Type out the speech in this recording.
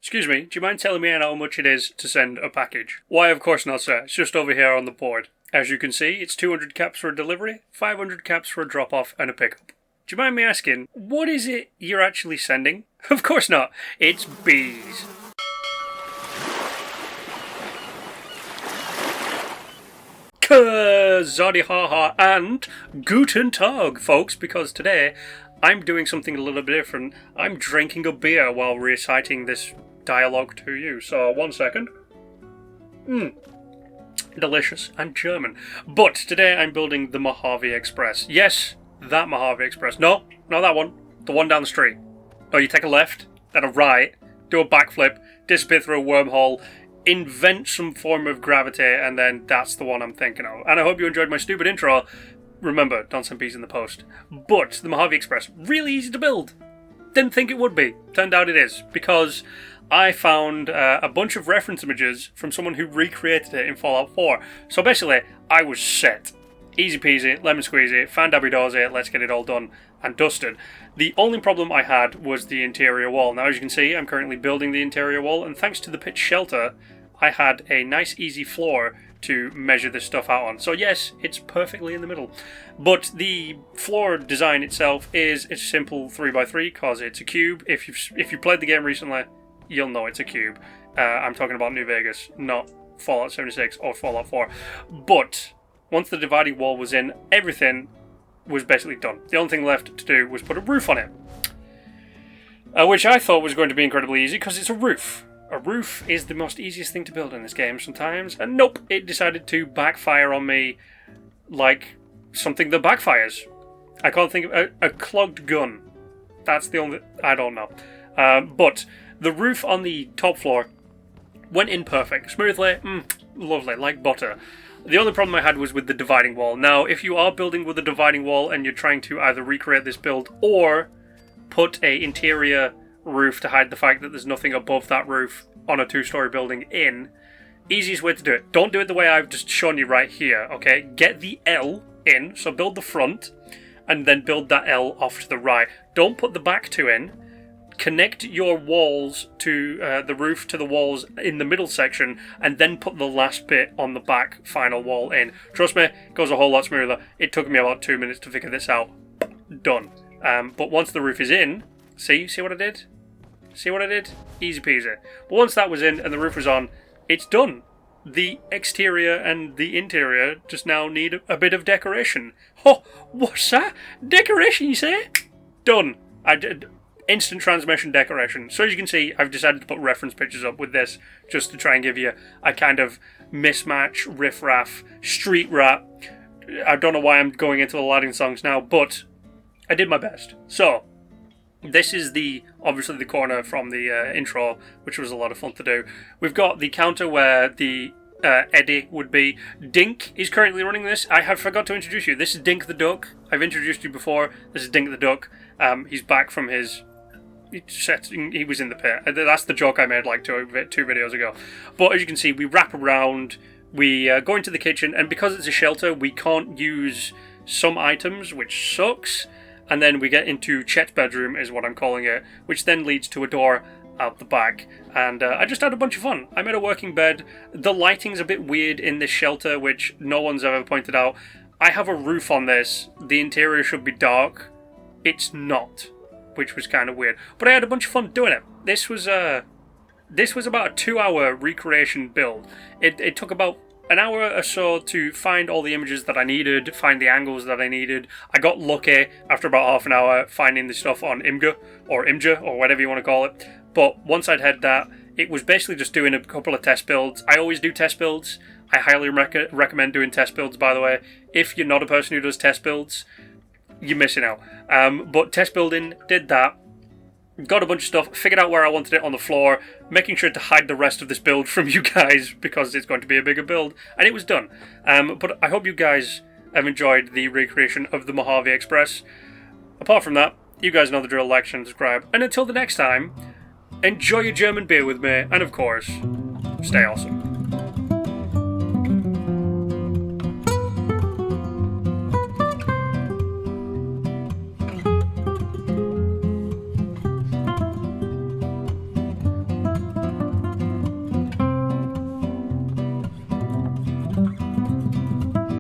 Excuse me, do you mind telling me how much it is to send a package? Why, of course not, sir. It's just over here on the board. As you can see, it's 200 caps for a delivery, 500 caps for a drop-off and a pickup. Do you mind me asking, what is it you're actually sending? Of course not. It's bees. Zadi haha and Guten Tag, folks, because today I'm doing something a little bit different. I'm drinking a beer while reciting this dialogue to you. So, 1 second. Delicious and German. But today I'm building the Mojave Express. Yes, that Mojave Express. No, not that one. The one down the street. No, you take a left, then a right, do a backflip, disappear through a wormhole, invent some form of gravity, and then that's the one I'm thinking of. And I hope you enjoyed my stupid intro. Remember, don't send peas in the post. But the Mojave Express, really easy to build. Didn't think it would be. Turned out it is, because I found a bunch of reference images from someone who recreated it in Fallout 4. So basically, I was set. Easy peasy, lemon squeezy, fan-dabby-dozy, let's get it all done and dusted. The only problem I had was the interior wall. Now, as you can see, I'm currently building the interior wall, and thanks to the pitch shelter, I had a nice easy floor to measure this stuff out on. So yes, it's perfectly in the middle. But the floor design itself is a simple 3x3 because it's a cube. If you've played the game recently, you'll know it's a cube. I'm talking about New Vegas, not Fallout 76 or Fallout 4. But once the dividing wall was in, everything was basically done. The only thing left to do was put a roof on it. Which I thought was going to be incredibly easy because it's a roof. A roof is the most easiest thing to build in this game sometimes, and nope, it decided to backfire on me like something that backfires. I can't think of a clogged gun. That's the only... I don't know. But the roof on the top floor went in perfect. Smoothly, lovely, like butter. The only problem I had was with the dividing wall. Now, if you are building with a dividing wall and you're trying to either recreate this build or put a interior roof to hide the fact that there's nothing above that roof on a 2-story building in, easiest way to do it. Don't do it the way I've just shown you right here, okay? Get the L in, so build the front, and then build that L off to the right. Don't put the back two in. Connect your walls to the roof to the walls in the middle section, and then put the last bit on the back final wall in. Trust me, it goes a whole lot smoother. It took me about 2 minutes to figure this out. Done. But once the roof is in, see what I did? See what I did? Easy peasy. But once that was in and the roof was on, it's done. The exterior and the interior just now need a bit of decoration. Oh, what's that? Decoration, you say? Done. I did instant transmission decoration. So as you can see, I've decided to put reference pictures up with this just to try and give you a kind of mismatch, riff-raff, street rap. I don't know why I'm going into Aladdin songs now, but I did my best. So this is obviously the corner from the intro, which was a lot of fun to do. We've got the counter where the Eddie would be. Dink is currently running this. I have forgot to introduce you. This is Dink the Duck. I've introduced you before. This is Dink the Duck. He's back from his set. He was in the pit. That's the joke I made like two videos ago. But as you can see, we wrap around. We go into the kitchen, and because it's a shelter, we can't use some items, which sucks. And then we get into Chet's bedroom, is what I'm calling it, which then leads to a door out the back. And I just had a bunch of fun. I made a working bed. The lighting's a bit weird in this shelter, which no one's ever pointed out. I have a roof on this. The interior should be dark. It's not, which was kind of weird. But I had a bunch of fun doing it. This was about a 2-hour recreation build. It took about an hour or so to find all the images that I needed, find the angles that I needed. I got lucky after about half an hour finding the stuff on Imgur, or whatever you want to call it. But once I'd had that, it was basically just doing a couple of test builds. I always do test builds. I highly recommend doing test builds, by the way. If you're not a person who does test builds, you're missing out. But test building, did that. Got a bunch of stuff, figured out where I wanted it on the floor, making sure to hide the rest of this build from you guys because it's going to be a bigger build, and it was done. But I hope you guys have enjoyed the recreation of the Mojave Express. Apart from that, you guys know the drill, like, share, and subscribe. And until the next time, enjoy your German beer with me, and of course, stay awesome.